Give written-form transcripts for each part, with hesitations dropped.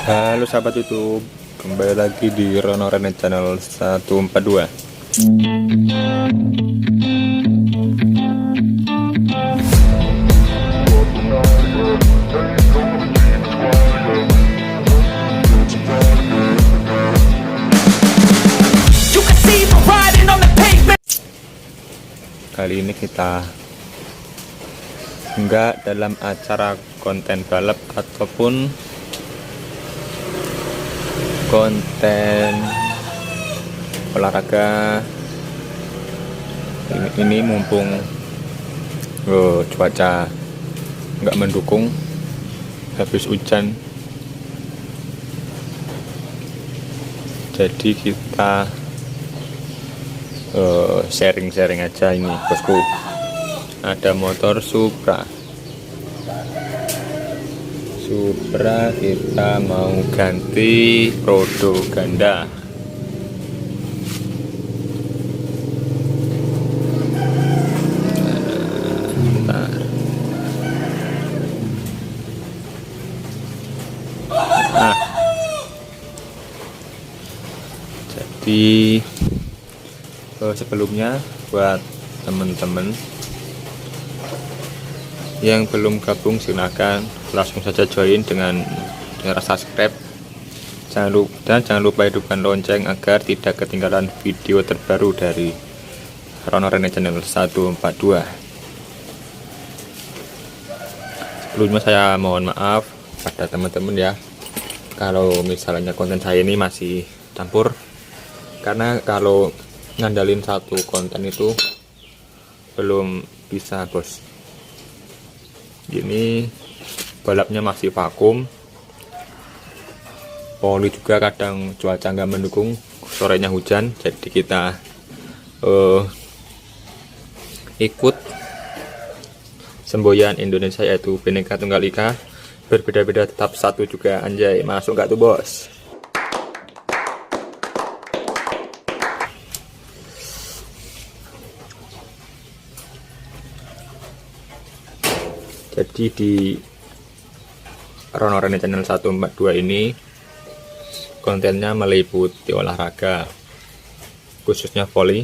Halo sahabat YouTube, kembali lagi di Rono Rene Channel 142. Kali ini kita enggak dalam acara konten balap ataupun konten olahraga. Ini mumpung cuaca nggak mendukung, habis hujan, jadi kita sharing-sharing aja. Ini bosku, ada motor Supra kita mau ganti roda ganda. Nah, jadi sebelumnya buat teman-teman yang belum gabung, silakan langsung saja join dengan cara subscribe. Jangan lupa hidupkan lonceng agar tidak ketinggalan video terbaru dari Rono Rene Channel 142. Sebelumnya saya mohon maaf pada teman-teman ya, kalau misalnya konten saya ini masih campur, karena kalau ngandalin satu konten itu belum bisa bos. Ini balapnya masih vakum, poli juga kadang cuaca nggak mendukung, sorenya hujan, jadi kita ikut semboyan Indonesia yaitu Bhinneka Tunggal Ika, berbeda-beda tetap satu juga. Anjay, masuk nggak tuh bos? Jadi di Rono Rene Channel 142 ini kontennya meliputi olahraga, khususnya volley,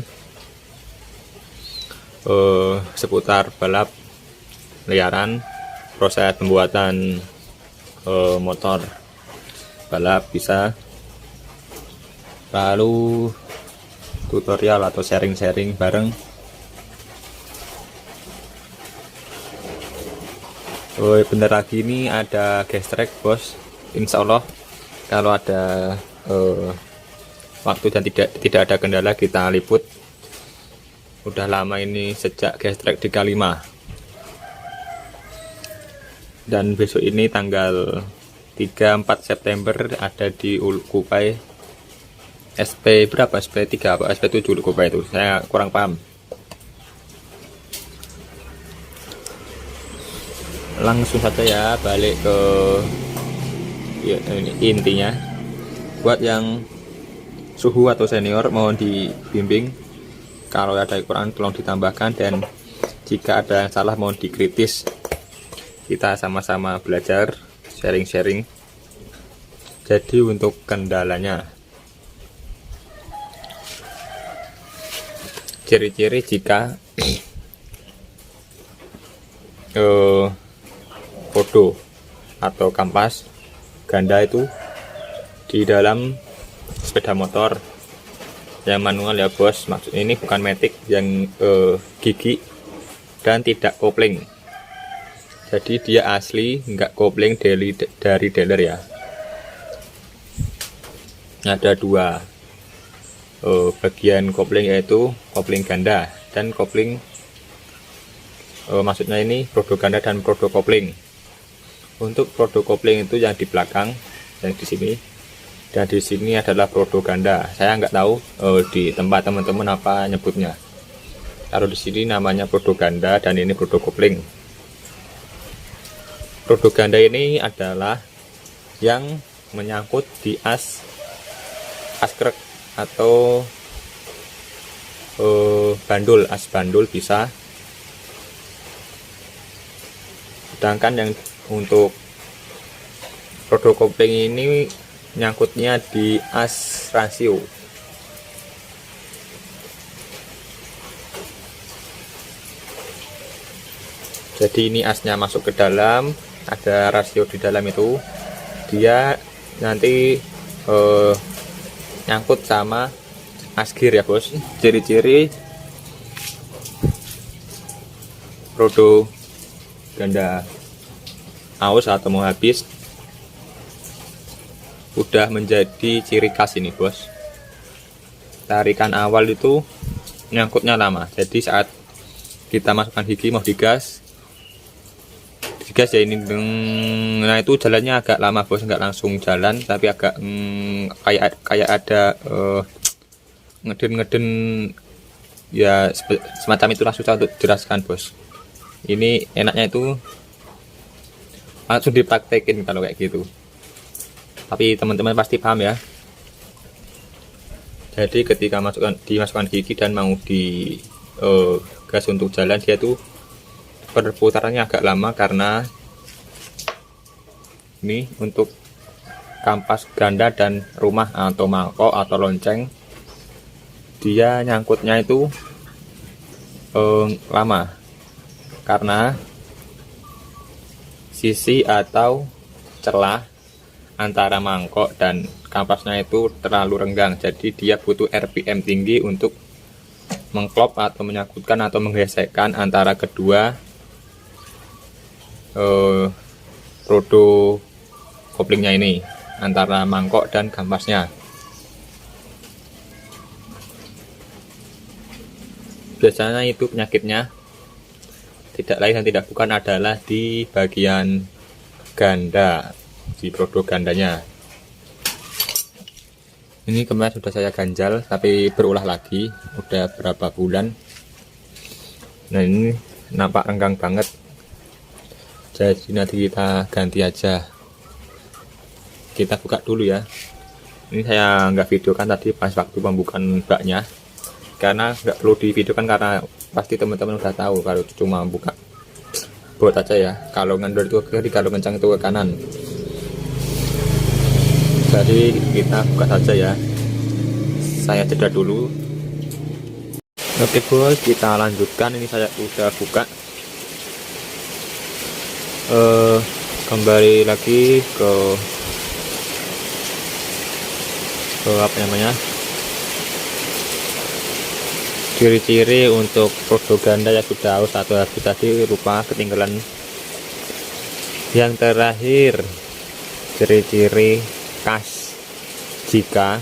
seputar balap liaran, proses pembuatan motor balap bisa, lalu tutorial atau sharing-sharing bareng. Bentar lagi ini ada gas track bos, insya Allah kalau ada waktu dan tidak ada kendala kita liput. Udah lama ini sejak gas track di K5, dan besok ini tanggal 3-4 September ada di Kupai SP berapa, SP3 apa SP7 Kupai itu, saya kurang paham. Langsung saja ya, balik ke ya, ini intinya. Buat yang suhu atau senior mohon dibimbing, kalau ada kekurangan tolong ditambahkan, dan jika ada yang salah mohon dikritis. Kita sama-sama belajar, sharing-sharing. Jadi untuk kendalanya, ciri-ciri jika roda atau kampas ganda itu di dalam sepeda motor yang manual ya bos, maksudnya ini bukan matic yang gigi dan tidak kopling. Jadi dia asli nggak kopling dari dealer ya. Ada dua bagian kopling, yaitu kopling ganda dan kopling maksudnya ini roda ganda dan roda kopling. Untuk roda kopling itu yang di belakang, yang di sini, dan di sini adalah roda ganda. Saya nggak tahu di tempat teman-teman apa nyebutnya. Kalau di sini namanya roda ganda dan ini roda kopling. Roda ganda ini adalah yang menyangkut di as krek atau bandul, as bandul bisa. Sedangkan yang untuk rodo kopling ini nyangkutnya di as rasio. Jadi ini asnya masuk ke dalam, ada rasio di dalam itu, dia nanti nyangkut sama as gear ya bos. Ciri-ciri rodo ganda aus atau mau habis udah menjadi ciri khas ini bos. Tarikan awal itu nyangkutnya lama, jadi saat kita masukkan gigi mau digas ya ini nah itu jalannya agak lama bos, nggak langsung jalan tapi agak kayak ada ngeden ya, semacam itulah, susah untuk jelaskan bos. Ini enaknya itu langsung dipraktekin kalau kayak gitu, tapi teman-teman pasti paham ya. Jadi ketika dimasukkan gigi dan mau di gas untuk jalan, dia tuh perputarannya agak lama karena ini untuk kampas ganda dan rumah atau mangkok atau lonceng, dia nyangkutnya itu lama karena sisi atau celah antara mangkok dan kampasnya itu terlalu renggang, jadi dia butuh RPM tinggi untuk mengklop atau menyangkutkan atau menggesekkan antara kedua rodo koplingnya ini, antara mangkok dan kampasnya. Biasanya itu penyakitnya tidak lain dan tidak bukan adalah di bagian ganda, di rodo gandanya. Ini kemarin sudah saya ganjal tapi berulah lagi, udah berapa bulan. Nah ini nampak renggang banget, jadi nanti kita ganti aja. Kita buka dulu ya. Ini saya nggak videokan tadi pas waktu pembukaan baknya, karena nggak perlu divideokan karena pasti teman-teman udah tahu kalau cuma buka bot aja ya. Kalau ngendor itu ke kiri, kalau kencang itu ke kanan. Jadi kita buka saja ya. Saya jeda dulu. Oke bos, kita lanjutkan. Ini saya udah buka. Kembali lagi ke apa namanya, ciri-ciri untuk rodo ganda yang sudah aus atau habis tadi lupa ketinggalan. Yang terakhir, ciri-ciri khas jika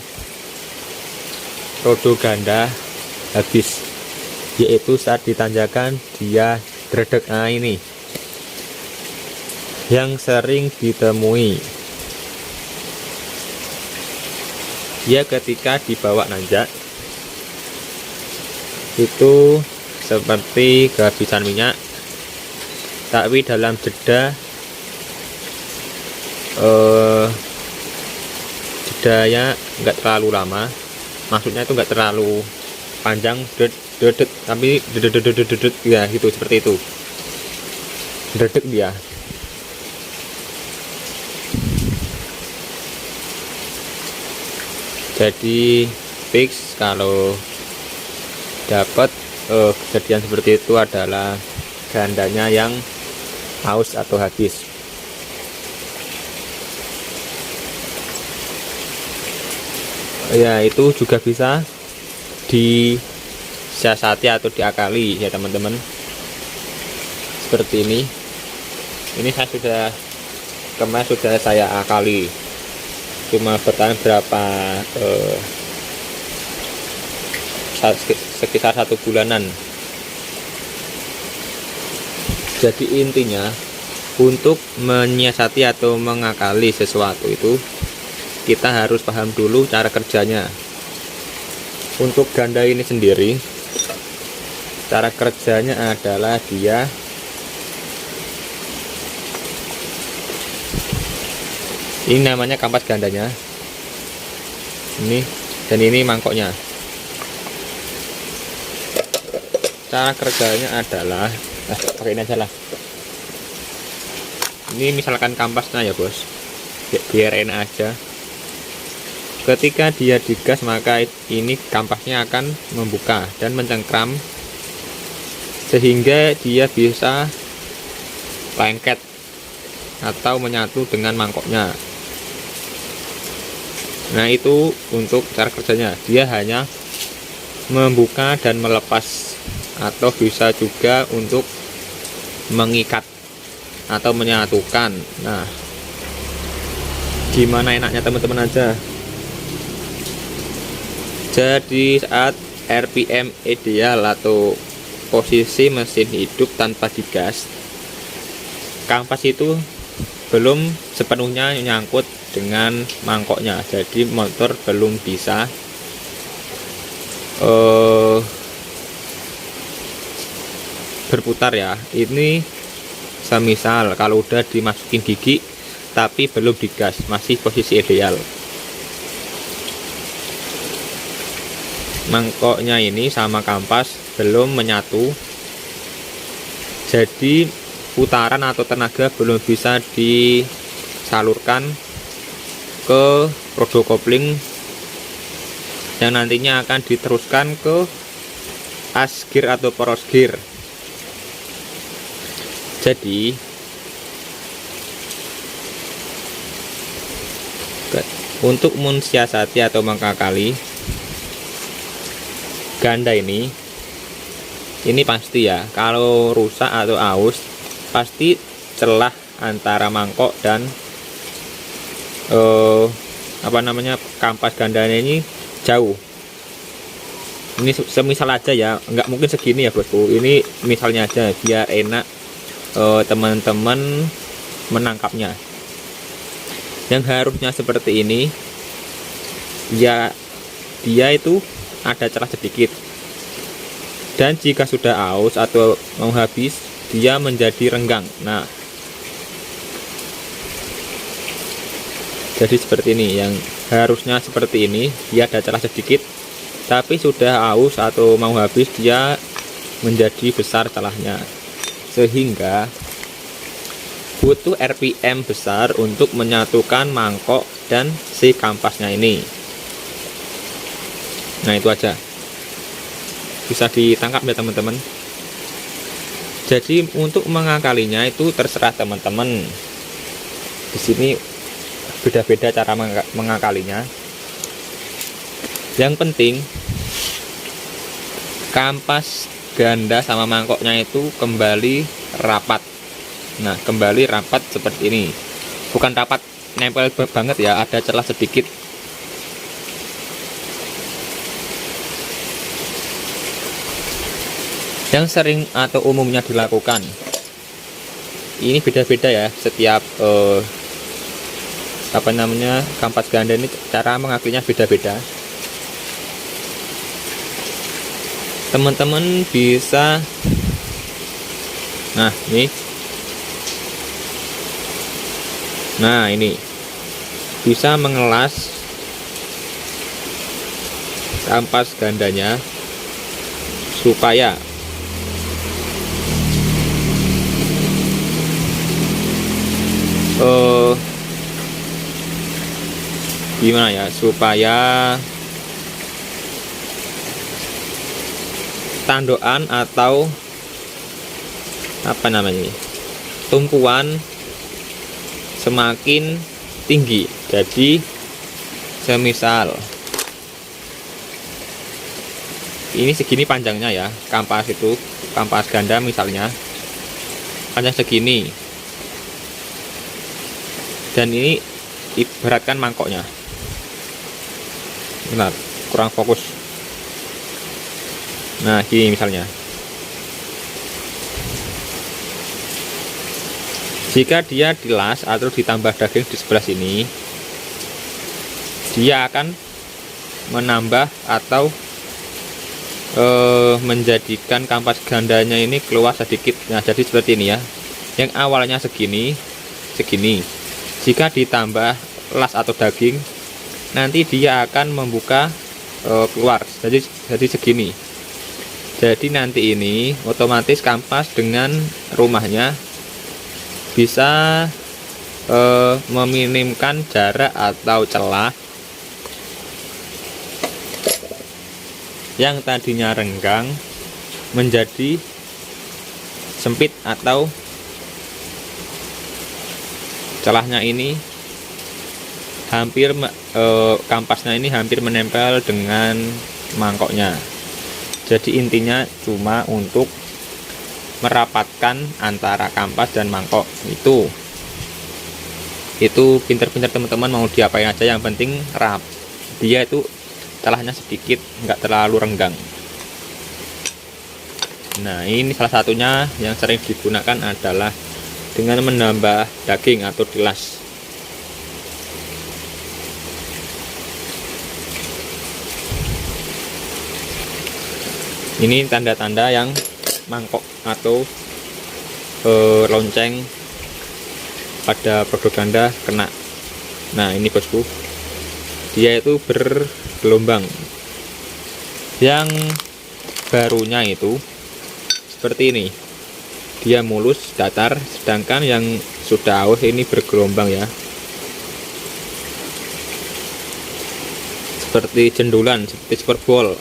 rodo ganda habis, yaitu saat ditanjakan dia dredeg. Nah ini yang sering ditemui ya, ketika dibawa nanjak itu seperti kehabisan minyak, tapi dalam jeda jedanya nggak terlalu lama, maksudnya itu nggak terlalu panjang, dedet tapi dedet ya gitu, seperti itu, dedek dia. Jadi fix kalau dapat kejadian seperti itu adalah gandanya yang aus atau habis. Ya itu juga bisa disiasati atau diakali ya teman-teman, seperti ini saya sudah kemarin sudah saya akali, cuma bertahan berapa sekitar 1 bulanan. Jadi intinya untuk menyiasati atau mengakali sesuatu itu kita harus paham dulu cara kerjanya. Untuk ganda ini sendiri, cara kerjanya adalah dia ini namanya kampas gandanya ini, dan ini mangkoknya. Cara kerjanya adalah pakai ini aja lah. Ini misalkan kampasnya ya bos, biar enak aja. Ketika dia digas maka ini kampasnya akan membuka dan mencengkram sehingga dia bisa lengket atau menyatu dengan mangkoknya. Nah, itu untuk cara kerjanya. Dia hanya membuka dan melepas, atau bisa juga untuk mengikat atau menyatukan. Nah, gimana enaknya teman-teman aja. Jadi saat RPM ideal atau posisi mesin hidup tanpa digas, kampas itu belum sepenuhnya nyangkut dengan mangkoknya, jadi motor belum bisa berputar ya. Ini semisal kalau udah dimasukin gigi tapi belum digas, masih posisi ideal. Mangkoknya ini sama kampas belum menyatu, jadi putaran atau tenaga belum bisa disalurkan ke roda kopling yang nantinya akan diteruskan ke as gear atau poros gear. Jadi untuk mensiasati atau mengakali ganda ini pasti ya, kalau rusak atau aus pasti celah antara mangkok dan kampas gandanya ini jauh. Ini semisal aja ya, nggak mungkin segini ya bosku, ini misalnya aja biar enak teman-teman menangkapnya. Yang harusnya seperti ini ya, dia itu ada celah sedikit, dan jika sudah aus atau mau habis dia menjadi renggang. Nah, jadi seperti ini, yang harusnya seperti ini, dia ada celah sedikit, tapi sudah aus atau mau habis dia menjadi besar celahnya, sehingga butuh RPM besar untuk menyatukan mangkok dan si kampasnya ini. Nah, itu aja, bisa ditangkap ya teman-teman. Jadi untuk mengakalinya itu terserah teman-teman. Di sini beda-beda cara mengakalinya. Yang penting kampas ganda sama mangkoknya itu kembali rapat. Nah, kembali rapat seperti ini, bukan rapat nempel banget ya, ada celah sedikit. Yang sering atau umumnya dilakukan ini beda-beda ya, setiap kampas ganda ini cara mengakalinya beda-beda. Teman-teman bisa, nah ini bisa mengelas kampas gandanya supaya gimana ya, supaya tandokan atau tumpuan semakin tinggi. Jadi semisal ini segini panjangnya ya, kampas ganda misalnya panjang segini, dan ini ibaratkan mangkoknya. Benar, kurang fokus. Nah, gini misalnya. Jika dia dilas atau ditambah daging di sebelah sini, dia akan menambah atau menjadikan kampas gandanya ini keluar sedikit. Nah, jadi seperti ini ya. Yang awalnya segini, jika ditambah las atau daging, nanti dia akan membuka keluar. Jadi segini. Jadi nanti ini otomatis kampas dengan rumahnya bisa meminimkan jarak atau celah yang tadinya renggang menjadi sempit, atau celahnya ini hampir kampasnya ini hampir menempel dengan mangkoknya. Jadi intinya cuma untuk merapatkan antara kampas dan mangkok. Itu pinter-pinter teman-teman, mau diapain aja yang penting dia itu celahnya sedikit, nggak terlalu renggang. Nah, ini salah satunya yang sering digunakan adalah dengan menambah daging atau dilas. Ini tanda-tanda yang mangkok atau lonceng pada produk ganda kena. Nah, ini bosku, dia itu bergelombang. Yang barunya itu seperti ini, dia mulus datar, sedangkan yang sudah aus ini bergelombang ya, seperti cendulan, seperti superball.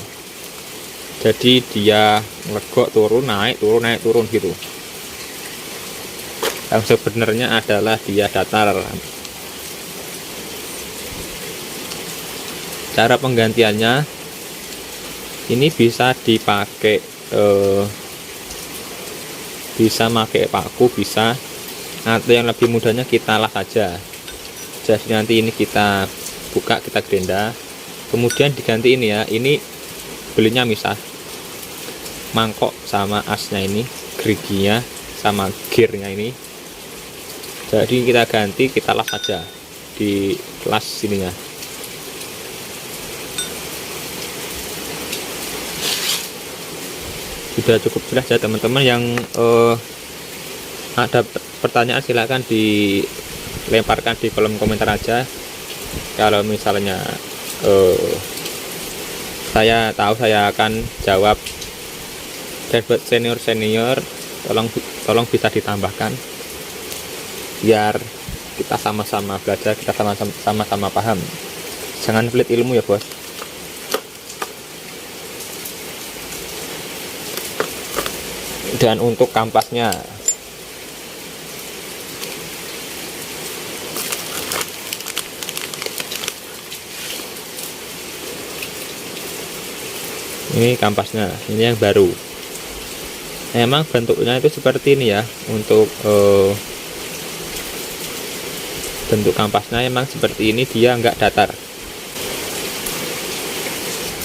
Jadi dia legok turun naik turun gitu. Yang sebenarnya adalah dia datar. Cara penggantiannya ini bisa dipakai bisa pakai paku, bisa, atau yang lebih mudahnya kita las saja. Jadi nanti ini kita buka, kita gerinda, kemudian diganti ini ya. Ini belinya misah, mangkok sama asnya ini, geriginya sama gearnya ini. Jadi kita ganti, kita las saja di las sininya. Sudah cukup jelas ya teman-teman. Yang ada pertanyaan silahkan dilemparkan di kolom komentar aja. Kalau misalnya saya tahu, saya akan jawab. Dan buat senior tolong bisa ditambahkan biar kita sama-sama belajar, kita sama-sama paham. Jangan pelit ilmu ya bos. Dan untuk kampasnya, ini kampasnya, ini yang baru. Emang bentuknya itu seperti ini ya. Untuk bentuk kampasnya emang seperti ini, dia enggak datar.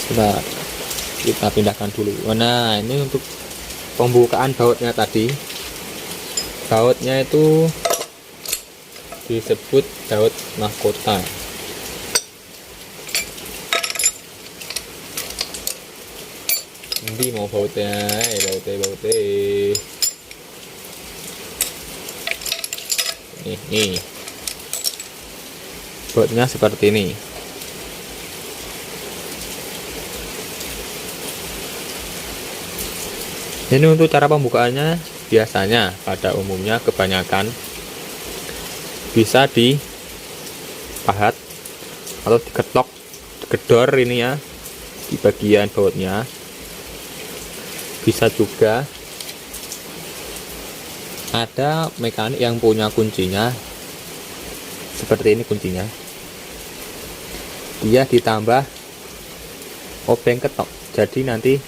Sebentar, kita pindahkan dulu. Nah, ini untuk pembukaan bautnya tadi. Bautnya itu disebut baut mahkota. Ini mau bautnya, bautnya. Nih. Bautnya seperti ini. Ini untuk cara pembukaannya, biasanya pada umumnya kebanyakan bisa dipahat atau diketok, digedor ini ya di bagian bautnya. Bisa juga ada mekanik yang punya kuncinya seperti ini. Kuncinya dia ditambah obeng ketok, jadi nanti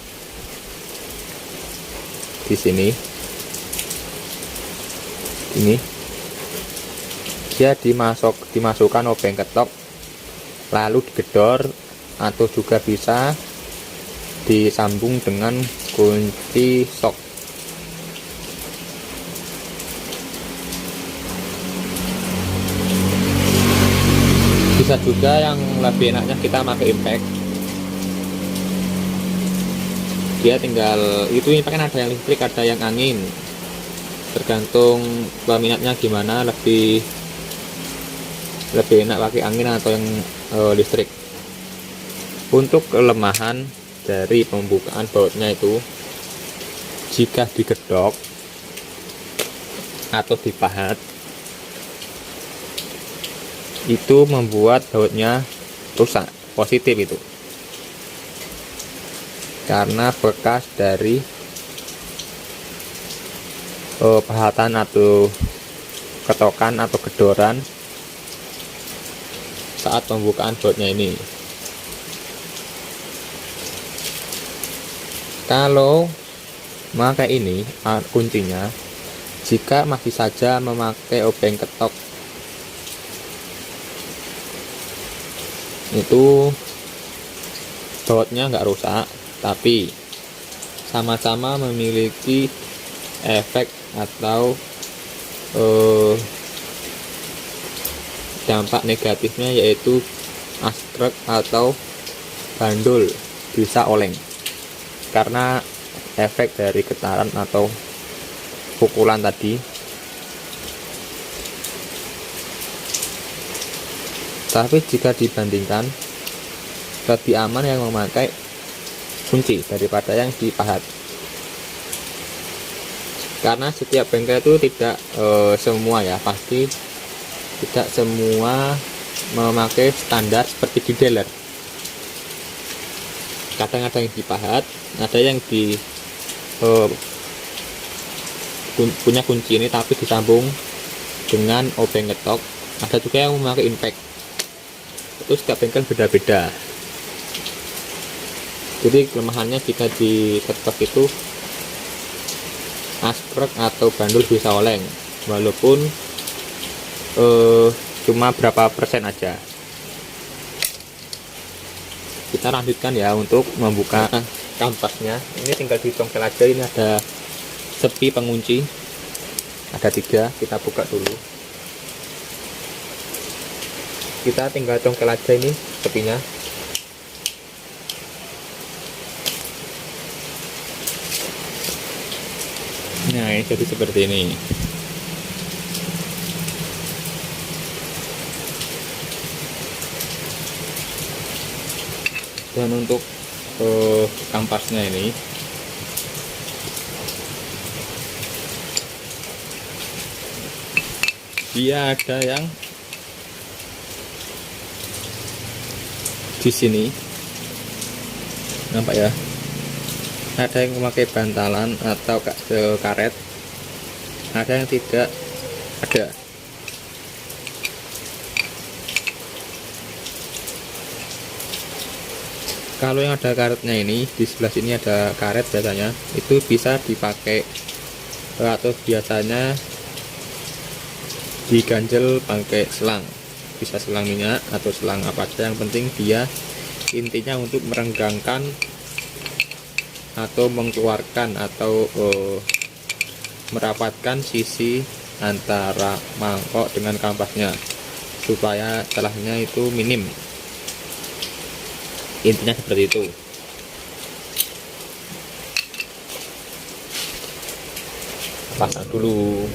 di sini ini dia dimasukkan obeng ketok, lalu digedor, atau juga bisa disambung dengan kunci sok. Bisa juga yang lebih enaknya kita pakai impact. Dia tinggal itu, ini kan ada yang listrik, ada yang angin, tergantung peminatnya gimana, lebih enak pakai angin atau yang listrik. Untuk kelemahan dari pembukaan bautnya itu, jika digedok atau dipahat, itu membuat bautnya rusak. Positif itu karena bekas dari pahatan atau ketokan atau gedoran saat pembukaan bautnya ini. Kalau memakai ini kuncinya, jika masih saja memakai obeng ketok itu bautnya nggak rusak, tapi sama-sama memiliki efek atau dampak negatifnya, yaitu askrek atau bandul bisa oleng karena efek dari getaran atau pukulan tadi. Tapi jika dibandingkan, lebih aman yang memakai kunci daripada yang dipahat, karena setiap bengkel itu tidak semua ya, pasti tidak semua memakai standar seperti di dealer. Kadang ada yang dipahat, ada yang di punya kunci ini tapi disambung dengan obeng ketok, ada juga yang memakai impact. Itu setiap bengkel beda-beda. Jadi kelemahannya jika di ketok itu askrek atau bandul bisa oleng, walaupun cuma berapa persen aja. Kita lanjutkan ya untuk membuka kampasnya. Ini tinggal dicongkel aja. Ini ada sepi pengunci, ada 3, kita buka dulu. Kita tinggal congkel aja ini sepinya. Nah, ini jadi seperti ini. Dan untuk kampasnya ini dia ada yang di sini, nampak ya, ada yang memakai bantalan atau karet, ada yang tidak ada. Kalau yang ada karetnya ini, di sebelah sini ada karet, biasanya itu bisa dipakai atau biasanya diganjel pakai selang, bisa selang minyak atau selang apa aja, yang penting dia intinya untuk merenggangkan atau mengeluarkan atau merapatkan sisi antara mangkok dengan kampasnya supaya celahnya itu minim. Intinya seperti itu. Pasang dulu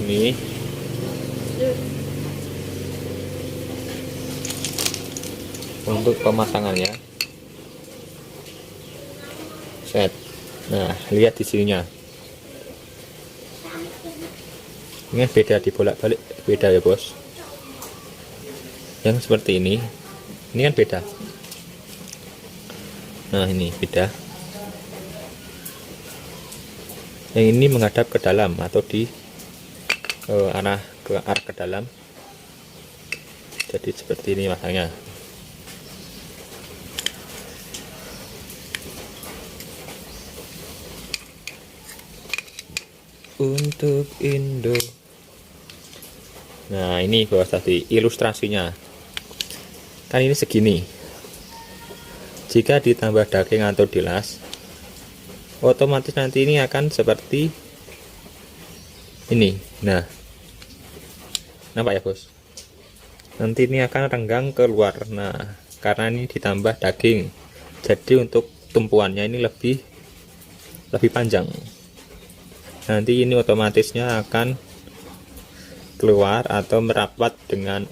ini. Untuk pemasangannya, set. Nah, lihat di sininya. Ini beda, dibolak-balik beda ya bos. Yang seperti ini kan beda. Nah, ini beda. Yang ini menghadap ke dalam atau di arah ke dalam. Jadi seperti ini masangnya. Untuk Indo. Nah, ini bawah tadi ilustrasinya. Kan ini segini. Jika ditambah daging atau dilas, otomatis nanti ini akan seperti ini. Nah, nampak ya bos? Nanti ini akan renggang keluar. Nah, karena ini ditambah daging, jadi untuk tumpuannya ini lebih panjang. Nanti ini otomatisnya akan keluar atau merapat dengan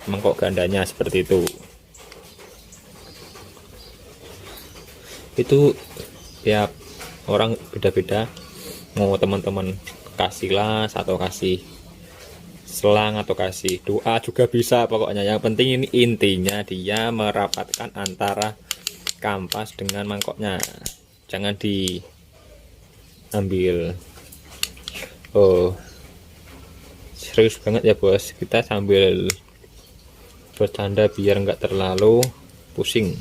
mangkok gandanya seperti itu. Itu tiap orang beda-beda, mau teman-teman kasih las atau kasih selang atau kasih doa juga bisa, pokoknya yang penting ini intinya dia merapatkan antara kampas dengan mangkoknya, jangan diambil. Oh, serius banget ya bos, kita sambil bercanda biar nggak terlalu pusing,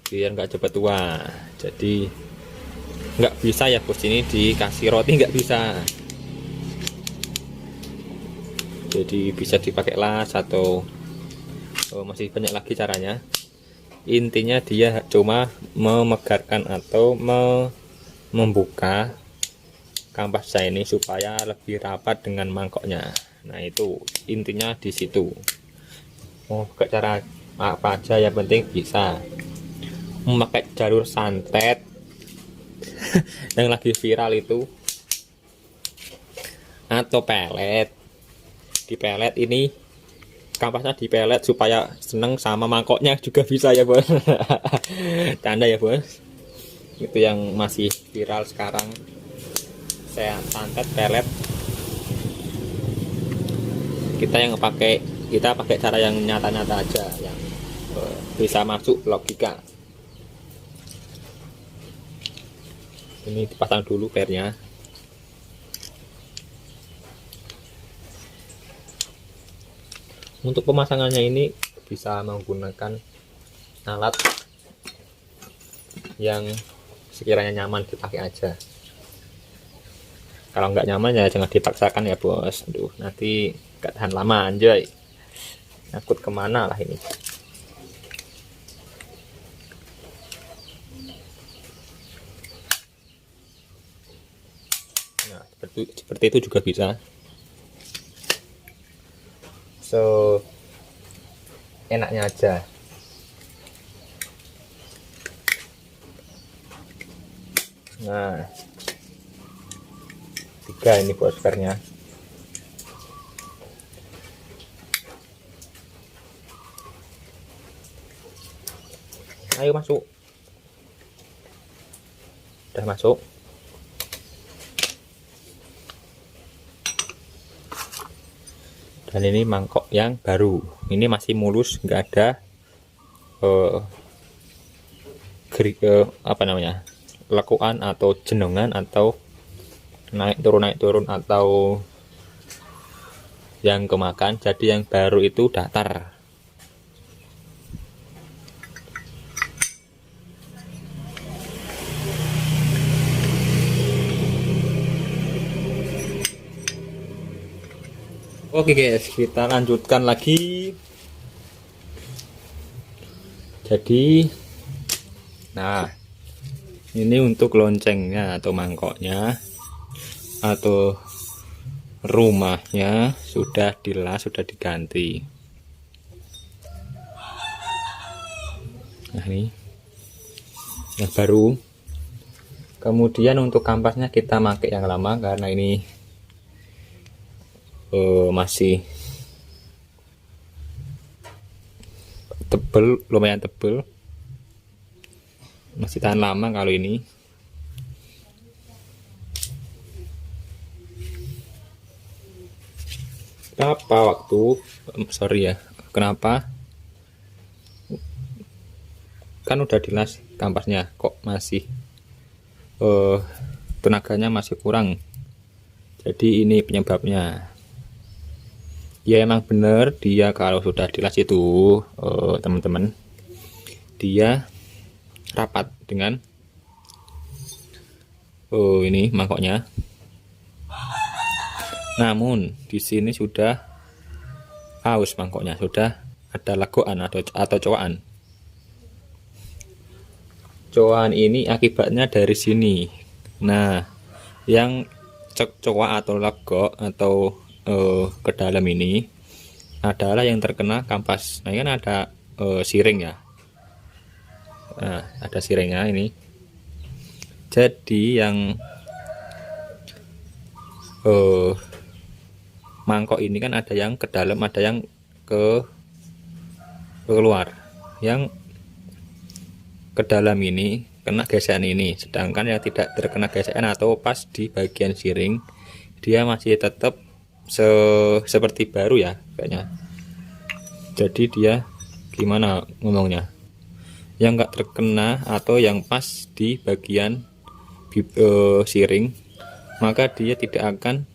biar nggak cepat tua. Jadi nggak bisa ya bos, ini dikasih roti nggak bisa, jadi bisa dipakai las atau masih banyak lagi caranya. Intinya dia cuma memegarkan atau membuka kampas saya ini supaya lebih rapat dengan mangkoknya. Nah itu intinya di situ. Mau pakai cara apa aja yang penting bisa. Memakai jalur santet yang lagi viral itu, atau pelet. Di pelet ini kampasnya dipelet supaya seneng sama mangkoknya juga bisa ya bos. Tanda ya bos, itu yang masih viral sekarang, saya santet pelet. Kita pakai cara yang nyata-nyata aja, yang bisa masuk logika. Ini dipasang dulu pernya. Untuk pemasangannya ini bisa menggunakan alat yang sekiranya nyaman dipakai aja. Kalau nggak nyaman ya jangan dipaksakan ya bos. Aduh, nanti nggak tahan lama anjay. Nyangkut kemana lah ini. Nah, seperti itu juga bisa. So enaknya aja. Nah, 3 ini buat spernya. Ayo masuk. Udah masuk. Dan ini mangkok yang baru, ini masih mulus, nggak ada apa namanya, lekuan atau jenongan atau naik turun atau yang kemakan. Jadi yang baru itu datar. Oke guys, kita lanjutkan lagi. Jadi nah ini untuk loncengnya atau mangkoknya atau rumahnya sudah dilas, sudah diganti. Nah ini yang baru. Kemudian untuk kampasnya kita pakai yang lama karena ini masih tebel, lumayan tebel, masih tahan lama kalau ini. Kenapa kan udah dilas kampasnya kok masih tenaganya masih kurang. Jadi ini penyebabnya. Ya emang bener, dia kalau sudah dilas itu teman-teman, dia rapat dengan ini mangkoknya. Namun di sini sudah aus mangkoknya, sudah ada legokan atau cowaan. Cowaan ini akibatnya dari sini. Nah, yang cowak atau legok atau ke dalam ini adalah yang terkena kampas. Nah, ini kan ada siring ya. Nah, ada siringnya ini. Jadi yang mangkok ini kan ada yang ke dalam, ada yang keluar. Yang ke dalam ini kena gesekan ini, sedangkan yang tidak terkena gesekan atau pas di bagian siring dia masih tetap seperti baru ya kayaknya. Jadi dia gimana ngomongnya, yang nggak terkena atau yang pas di bagian siring, maka dia tidak akan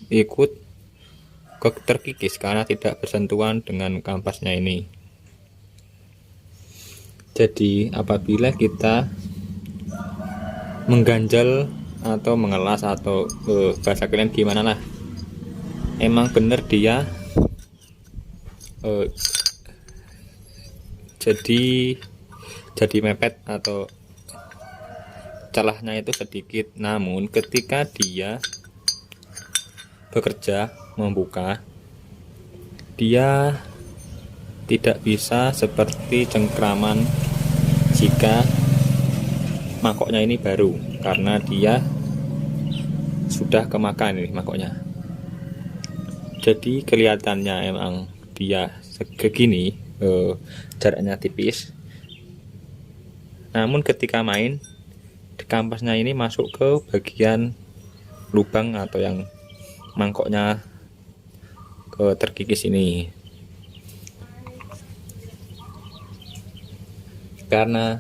ikut terkikis karena tidak bersentuhan dengan kampasnya ini. Jadi apabila kita mengganjal atau mengelas atau bahasa kalian gimana lah, emang bener dia jadi mepet atau celahnya itu sedikit. Namun ketika dia bekerja membuka, dia tidak bisa seperti cengkraman jika mangkoknya ini baru, karena dia sudah kemakan ini mangkoknya. Jadi kelihatannya emang dia segini, jaraknya tipis, namun ketika main kampasnya ini masuk ke bagian lubang atau yang mangkoknya terkikis ini. Karena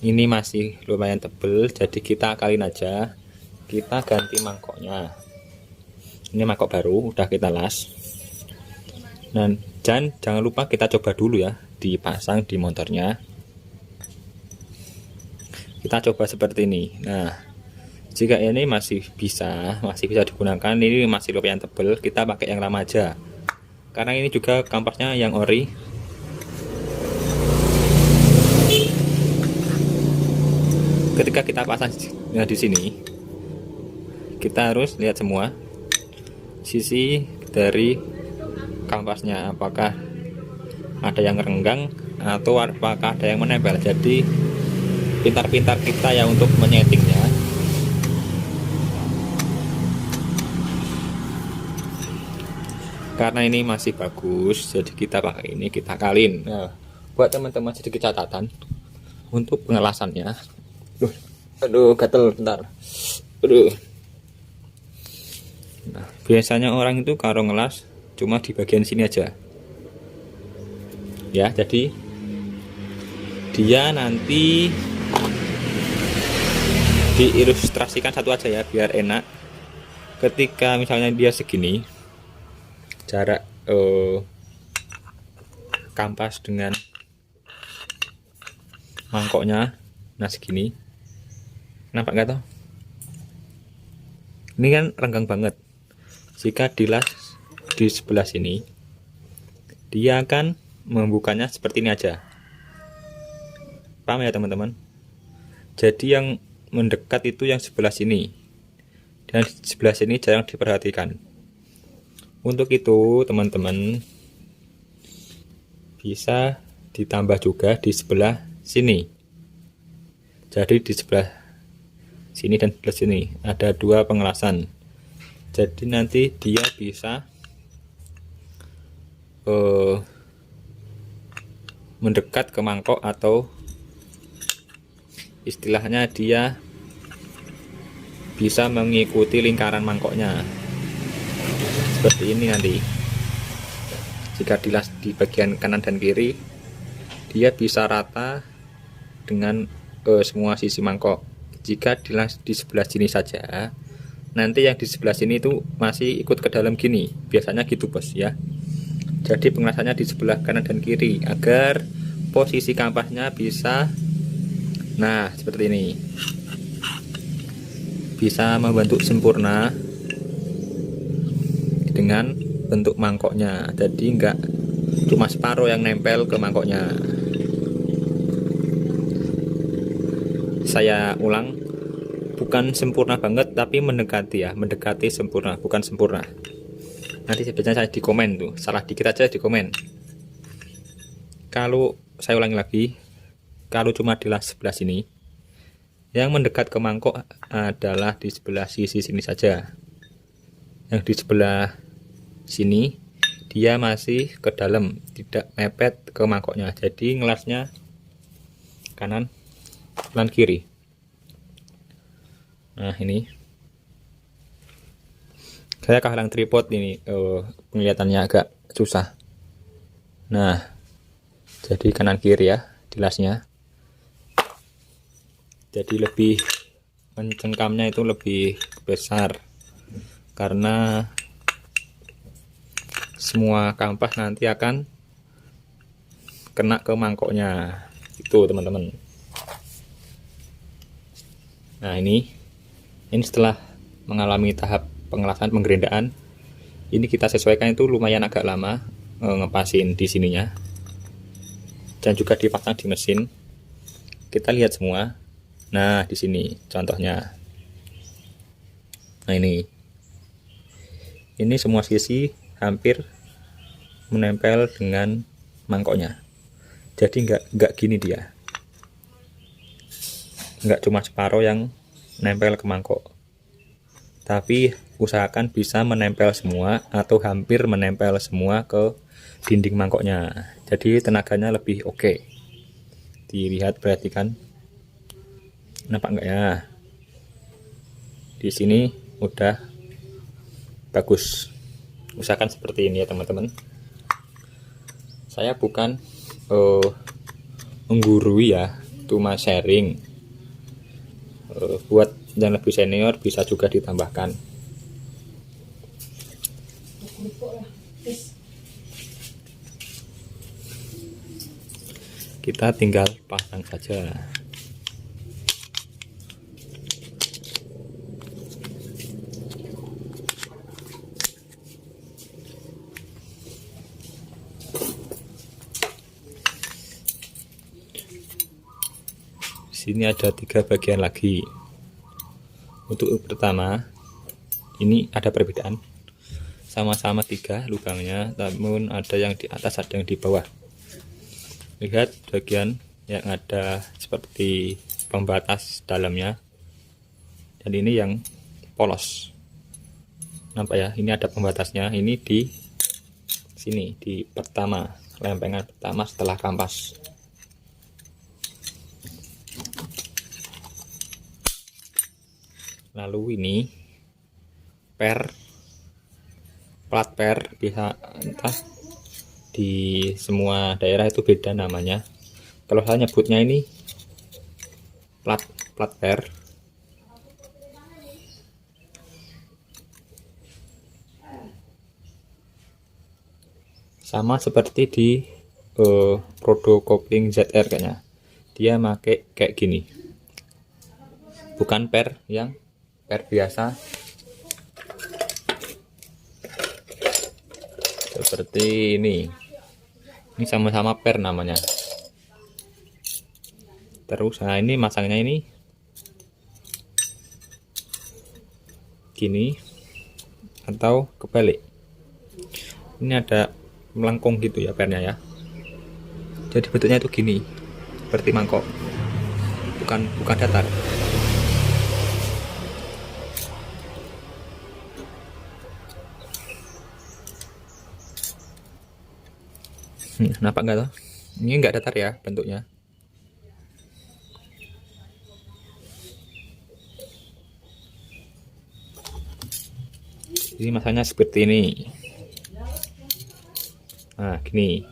ini masih lumayan tebel, jadi kita akalin aja, kita ganti mangkoknya. Ini mangkok baru udah kita las. Dan jangan lupa kita coba dulu ya, dipasang di motornya. Kita coba seperti ini. Nah, jika ini masih bisa digunakan, ini masih lumayan tebel, kita pakai yang lama aja. Karena ini juga kampasnya yang ori. Ketika kita pasang di sini, kita harus lihat semua sisi dari kampasnya, apakah ada yang renggang atau apakah ada yang menempel. Jadi pintar-pintar kita ya untuk menyetingnya. Karena ini masih bagus, jadi kita pakai ini, kita kalin. Nah, buat teman-teman sedikit catatan untuk pengelasannya. Aduh, gatel bentar. Aduh. Nah, biasanya orang itu kalau ngelas cuma di bagian sini aja. Ya, jadi dia nanti diilustrasikan satu aja ya biar enak. Ketika misalnya dia segini, jarak kampas dengan mangkoknya, nah segini. Nampak nggak toh? Ini kan renggang banget. Jika dilas di sebelah sini, dia akan membukanya seperti ini aja. Paham ya teman-teman? Jadi yang mendekat itu yang sebelah sini, dan sebelah sini jarang diperhatikan. Untuk itu teman-teman bisa ditambah juga di sebelah sini. Jadi di sebelah sini dan sebelah sini ada dua pengelasan. Jadi nanti dia bisa mendekat ke mangkok, atau istilahnya dia bisa mengikuti lingkaran mangkoknya seperti ini. Nanti jika dilas di bagian kanan dan kiri, dia bisa rata dengan semua sisi mangkok. Jika dilas di sebelah sini saja, nanti yang di sebelah sini itu masih ikut ke dalam gini, biasanya gitu bos ya. Jadi pengelasannya di sebelah kanan dan kiri agar posisi kampasnya bisa, nah seperti ini, bisa membentuk sempurna dengan bentuk mangkoknya. Jadi enggak cuma separuh yang nempel ke mangkoknya. Saya ulang, bukan sempurna banget tapi mendekati ya, mendekati sempurna, bukan sempurna. Nanti sebenarnya saya di komen tuh, salah dikit aja di komen. Kalau saya ulangi lagi, kalau cuma di sebelah sini, yang mendekat ke mangkok adalah di sebelah sisi sini saja. Yang di sebelah sini dia masih ke dalam, tidak mepet ke mangkoknya. Jadi ngelasnya kanan dan kiri. Nah ini Saya kehalang tripod ini, penglihatannya agak susah. Nah, jadi kanan kiri ya di lasnya. Jadi lebih mencengkamnya itu lebih besar karena semua kampas nanti akan kena ke mangkoknya itu teman-teman. Nah ini setelah mengalami tahap pengelasan penggerendaan, ini kita sesuaikan itu lumayan agak lama ngepasin di sininya dan juga dipasang di mesin. Kita lihat semua. Nah di sini contohnya. Nah ini semua sisi hampir menempel dengan mangkoknya. Jadi nggak gini dia, nggak cuma separuh yang nempel ke mangkok, tapi usahakan bisa menempel semua atau hampir menempel semua ke dinding mangkoknya. Jadi tenaganya lebih oke. Dilihat, perhatikan, nampak nggak ya? Di sini udah bagus. Usahakan seperti ini ya teman-teman. Saya bukan menggurui ya, cuma sharing. Buat yang lebih senior bisa juga ditambahkan. Kita tinggal pasang saja. Sini ada 3 bagian lagi. Untuk pertama ini ada perbedaan, sama-sama 3 lubangnya, namun ada yang di atas, ada yang di bawah. Lihat bagian yang ada seperti pembatas dalamnya, dan ini yang polos. Nampak ya, ini ada pembatasnya. Ini di sini, di pertama, lempengan pertama setelah kampas. Lalu ini plat per, bisa entah di semua daerah itu beda namanya. Kalau saya nyebutnya ini plat per. Sama seperti di produk kopling ZR kayaknya, dia pakai kayak gini, bukan per yang per biasa seperti ini sama-sama per namanya. Terus nah ini masangnya ini gini atau kebalik. Ini ada melengkung gitu ya pernya ya, jadi bentuknya itu gini, seperti mangkok, bukan datar. Nampak nggak tuh? Ini nggak datar ya bentuknya. Jadi masanya seperti ini. Nah gini,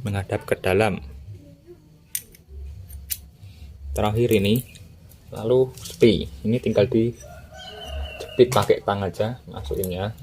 menghadap ke dalam. Terakhir ini, lalu spi. Ini tinggal dijepit pakai tang aja, masukinnya.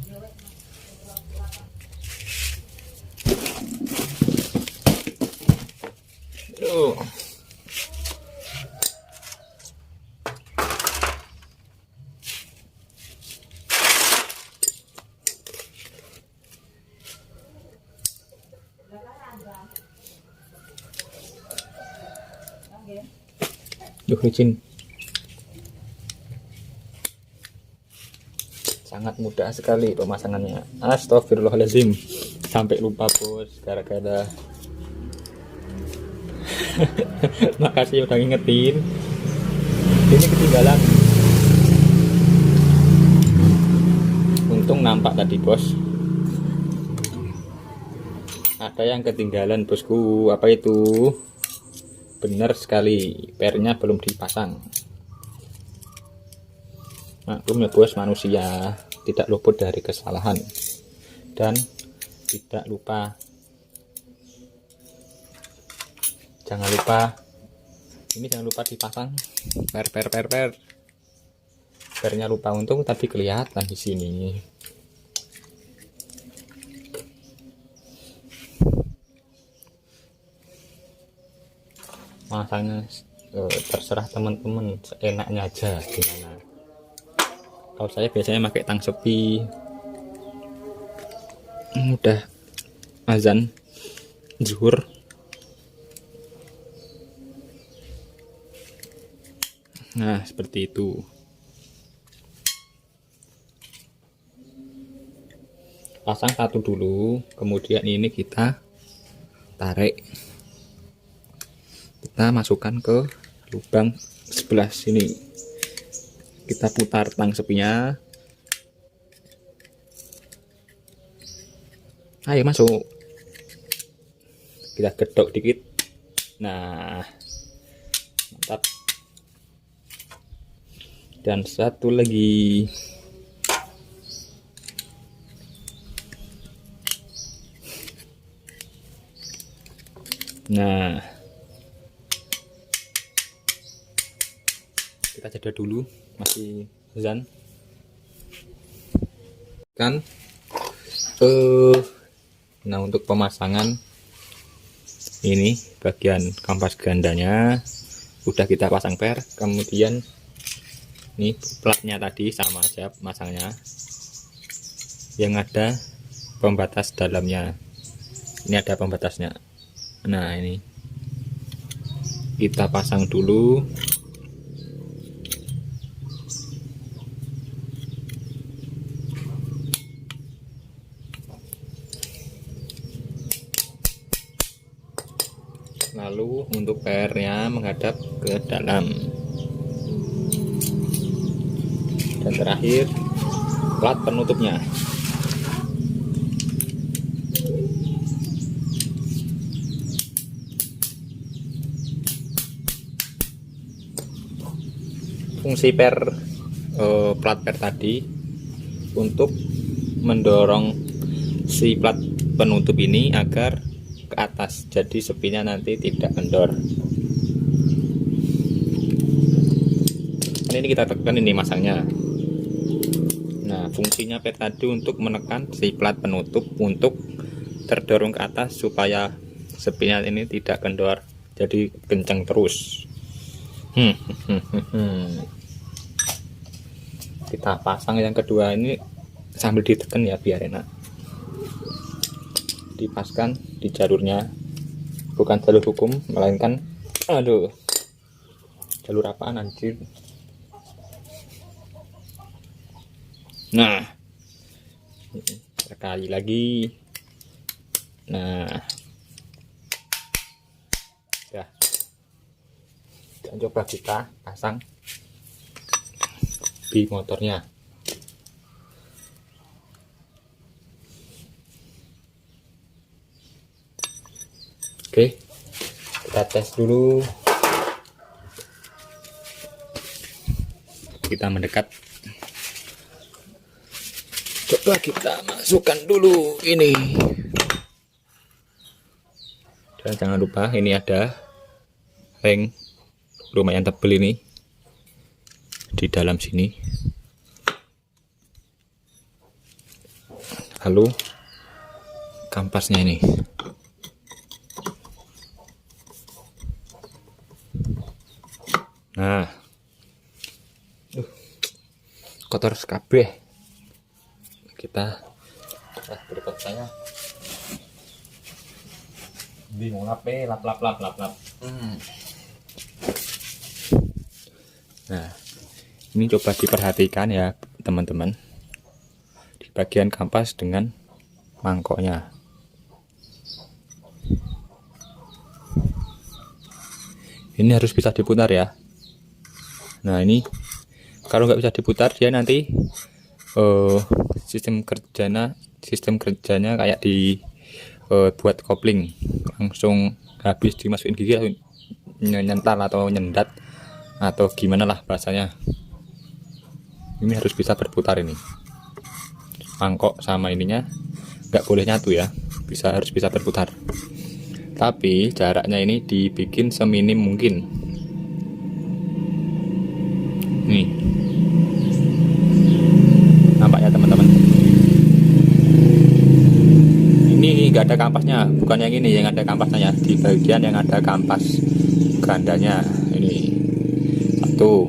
Licin. Sangat mudah sekali pemasangannya. Astagfirullahaladzim, sampai lupa bos, gara-gara makasih udah ngingetin. Ini ketinggalan, untung nampak tadi bos. Ada yang ketinggalan bosku. Apa itu? Benar sekali, pernya belum dipasang. Maklum ya bos, manusia tidak luput dari kesalahan. Dan tidak lupa, jangan lupa dipasang pernya lupa untung tapi kelihatan di sini. Masanya terserah teman-teman, seenaknya aja gimana. Kalau saya biasanya pakai tang sepi. Udah azan zuhur, nah seperti itu. Pasang satu dulu, kemudian ini kita tarik, kita masukkan ke lubang sebelah sini, kita putar tang sepinya, ayo masuk, kita gedok dikit, nah mantap. Dan satu lagi, nah kita jeda dulu, masih azan kan. Nah untuk pemasangan ini bagian kampas gandanya udah kita pasang per, kemudian ini platnya tadi sama aja masangnya, yang ada pembatas dalamnya, ini ada pembatasnya. Nah ini kita pasang dulu. Lalu untuk PR-nya menghadap ke dalam. Dan terakhir plat penutupnya. Fungsi plat per tadi untuk mendorong si plat penutup ini agar ke atas, jadi sepinya nanti tidak kendor. Ini kita tekan ini masangnya. Nah fungsinya per tadi untuk menekan si plat penutup untuk terdorong ke atas supaya sepinya ini tidak kendor, jadi kencang terus. Kita pasang yang kedua ini sambil ditekan ya biar enak. Dipaskan di jalurnya, bukan jalur hukum melainkan jalur apaan anjir. Nah sekali lagi, nah ya, dan coba kita pasang di motornya. Oke, kita tes dulu. Kita mendekat. Coba kita masukkan dulu ini. Dan jangan lupa ini ada ring lumayan tebal ini di dalam sini. Lalu kampasnya ini. Nah, kotor sekabeh. Kita berikut saya bingung lap. Nah, ini coba diperhatikan ya teman-teman, di bagian kampas dengan mangkoknya. Ini harus bisa diputar ya. Nah ini kalau nggak bisa diputar dia nanti sistem kerjanya kayak di buat kopling, langsung habis dimasukin gigi langsung nyental atau nyendat atau gimana lah bahasanya. Ini harus bisa berputar ini. Mangkok sama ininya nggak boleh nyatu ya. Harus bisa berputar. Tapi jaraknya ini dibikin seminim mungkin. Nih. Nampak ya teman-teman. Ini nggak ada kampasnya, bukan yang ini yang ada kampasnya ya. Di bagian yang ada kampas gandanya ini. Satu.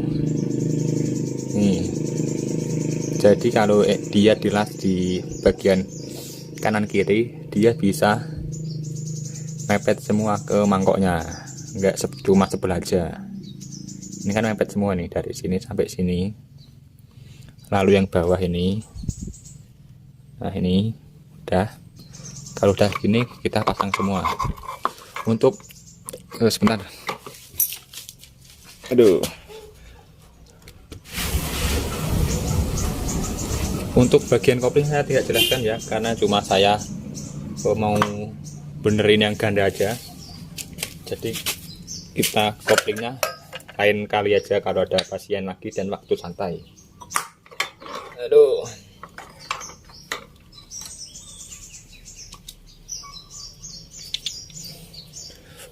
Nih. Jadi kalau dia dilas di bagian kanan kiri, dia bisa mepet semua ke mangkoknya, nggak cuma sebelah aja. Ini kan mepet semua nih dari sini sampai sini. Lalu yang bawah ini, nah ini udah. Kalau udah gini kita pasang semua. Untuk sebentar, aduh. Untuk bagian kopling saya tidak jelaskan ya, karena cuma saya mau benerin yang ganda aja. Jadi kita koplingnya lain kali aja kalau ada pasien lagi dan waktu santai. Aduh.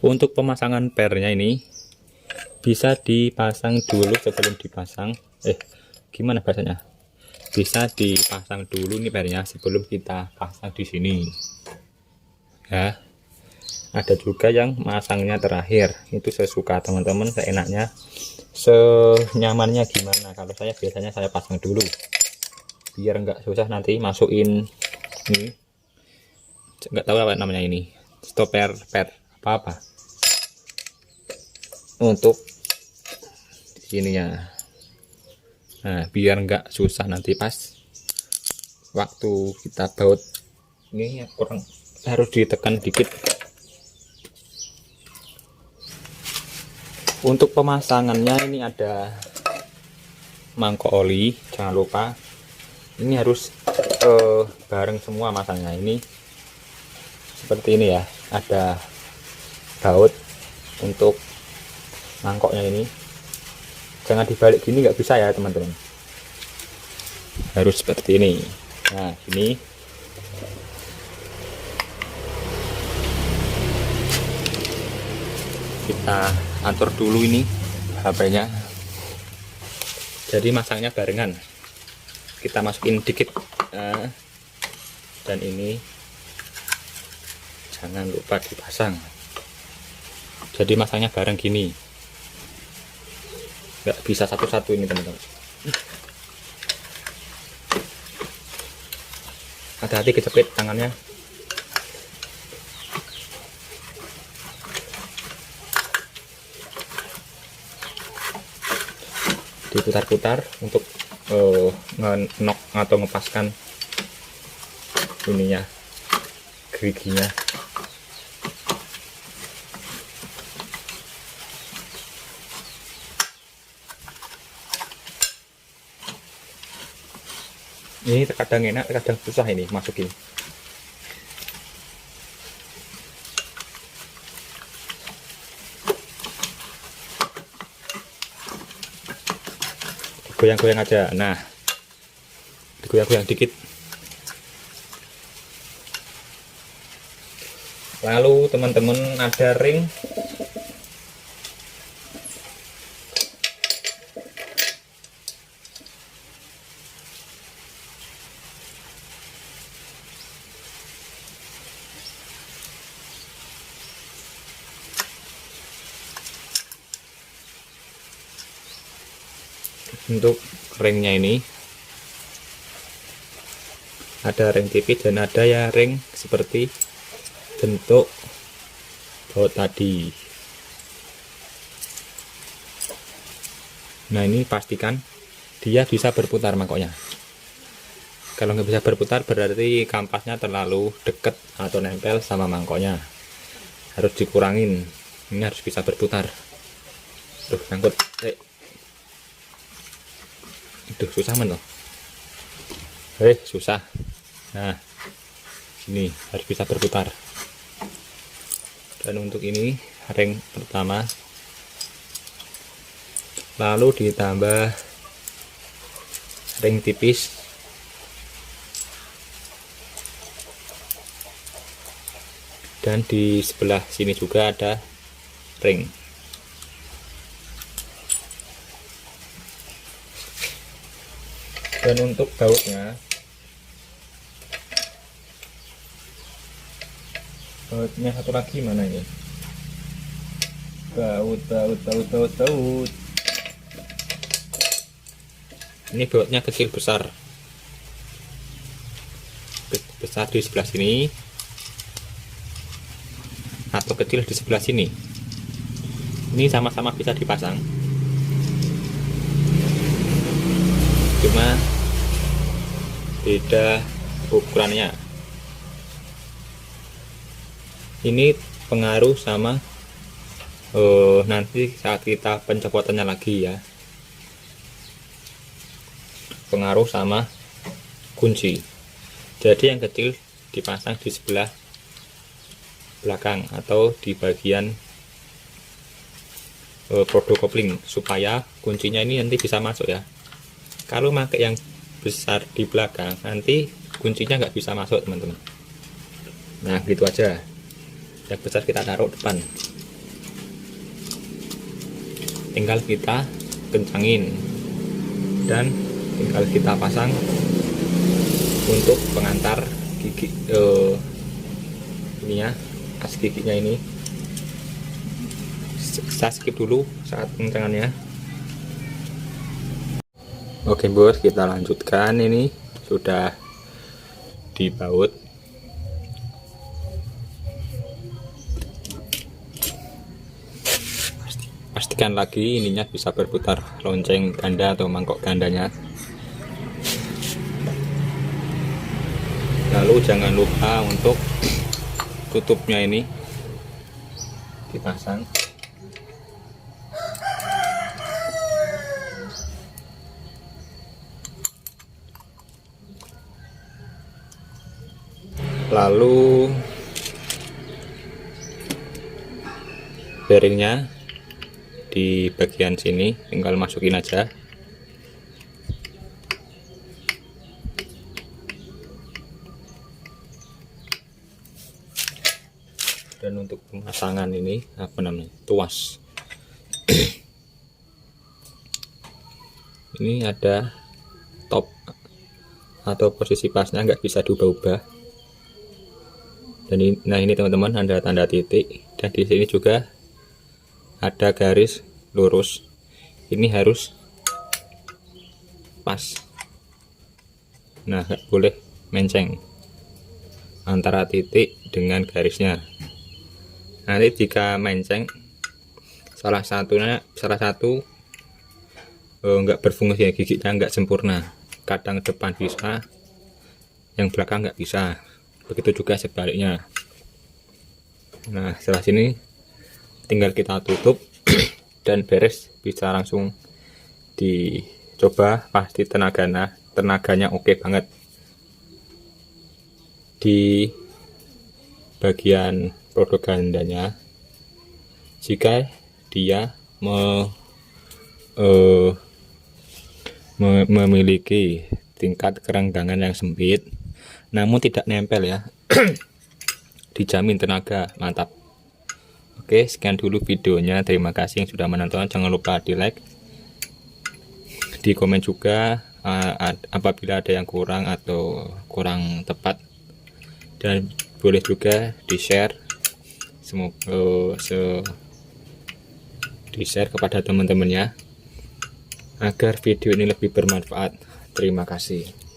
Untuk pemasangan pernya ini bisa dipasang dulu sebelum dipasang. Gimana bahasanya? Bisa dipasang dulu nih pernya sebelum kita pasang di sini. Ya. Ada juga yang masangnya terakhir. Itu sesuka teman-teman, seenaknya, senyamannya gimana. Kalau saya biasanya saya pasang dulu. Biar nggak susah nanti masukin ini. Nggak tahu apa namanya ini. Stopper per apa-apa. Untuk sininya. Nah, biar nggak susah nanti pas waktu kita baut. Ini kurang, harus ditekan dikit. Untuk pemasangannya ini ada mangkok oli, jangan lupa. Ini harus bareng semua masangnya. Ini seperti ini ya, ada baut untuk mangkoknya ini. Jangan dibalik gini, nggak bisa ya teman-teman, harus seperti ini. Nah ini kita atur dulu ini HP-nya. Jadi masangnya barengan, kita masukin dikit. Dan ini jangan lupa dipasang. Jadi masangnya bareng gini, nggak bisa satu-satu ini teman-teman. Hati-hati kejepit tangannya. Diputar-putar untuk ngenok atau ngepaskan ininya, geriginya. Ini terkadang enak, terkadang susah ini masukin. Goyang-goyang aja. Nah, digoyang-goyang dikit. Lalu teman-teman ada ring. Untuk ringnya ini ada ring tipis dan ada ya ring seperti bentuk baut tadi. Nah ini pastikan dia bisa berputar mangkoknya. Kalau nggak bisa berputar berarti kampasnya terlalu dekat atau nempel sama mangkoknya, harus dikurangin. Ini harus bisa berputar. Tuh nyangkut. Itu susah men loh. Susah. Nah ini harus bisa berputar. Dan untuk ini ring pertama, lalu ditambah ring tipis. Dan di sebelah sini juga ada ring. Dan untuk bautnya satu lagi mana ini? Baut. Ini bautnya kecil besar. Besar di sebelah sini atau kecil di sebelah sini. Ini sama-sama bisa dipasang, cuma beda ukurannya. Ini pengaruh sama nanti saat kita pencopotannya lagi ya, pengaruh sama kunci. Jadi yang kecil dipasang di sebelah belakang atau di bagian produk kopling supaya kuncinya ini nanti bisa masuk ya. Kalau pakai yang besar di belakang nanti kuncinya nggak bisa masuk teman-teman. Nah gitu aja, yang besar kita taruh depan, tinggal kita kencangin dan tinggal kita pasang untuk pengantar gigi ini ya, as giginya ini. Saya skip dulu saat pengencangannya. Oke bos, kita lanjutkan. Ini sudah dibaut. Pastikan lagi ininya bisa berputar lonceng ganda atau mangkok gandanya. Lalu jangan lupa untuk tutupnya ini dipasang. Lalu bearingnya di bagian sini tinggal masukin aja. Dan untuk pemasangan ini apa namanya, tuas. Ini ada top atau posisi pasnya nggak bisa diubah-ubah. Dan nah ini teman-teman ada tanda titik, dan di sini juga ada garis lurus. Ini harus pas. Nah nggak boleh menceng antara titik dengan garisnya. Nanti jika menceng salah satu nggak berfungsi, giginya nggak sempurna. Kadang depan bisa, yang belakang nggak bisa. Begitu juga sebaliknya. Nah setelah sini tinggal kita tutup dan beres, bisa langsung dicoba. Pasti tenaganya oke banget. Di bagian produk gandanya, jika dia memiliki tingkat kerenggangan yang sempit namun tidak nempel ya, dijamin tenaga mantap. Oke, sekian dulu videonya. Terima kasih yang sudah menonton. Jangan lupa di like, di komen juga apabila ada yang kurang atau kurang tepat, dan boleh juga di share, di share kepada teman-temannya agar video ini lebih bermanfaat. Terima kasih.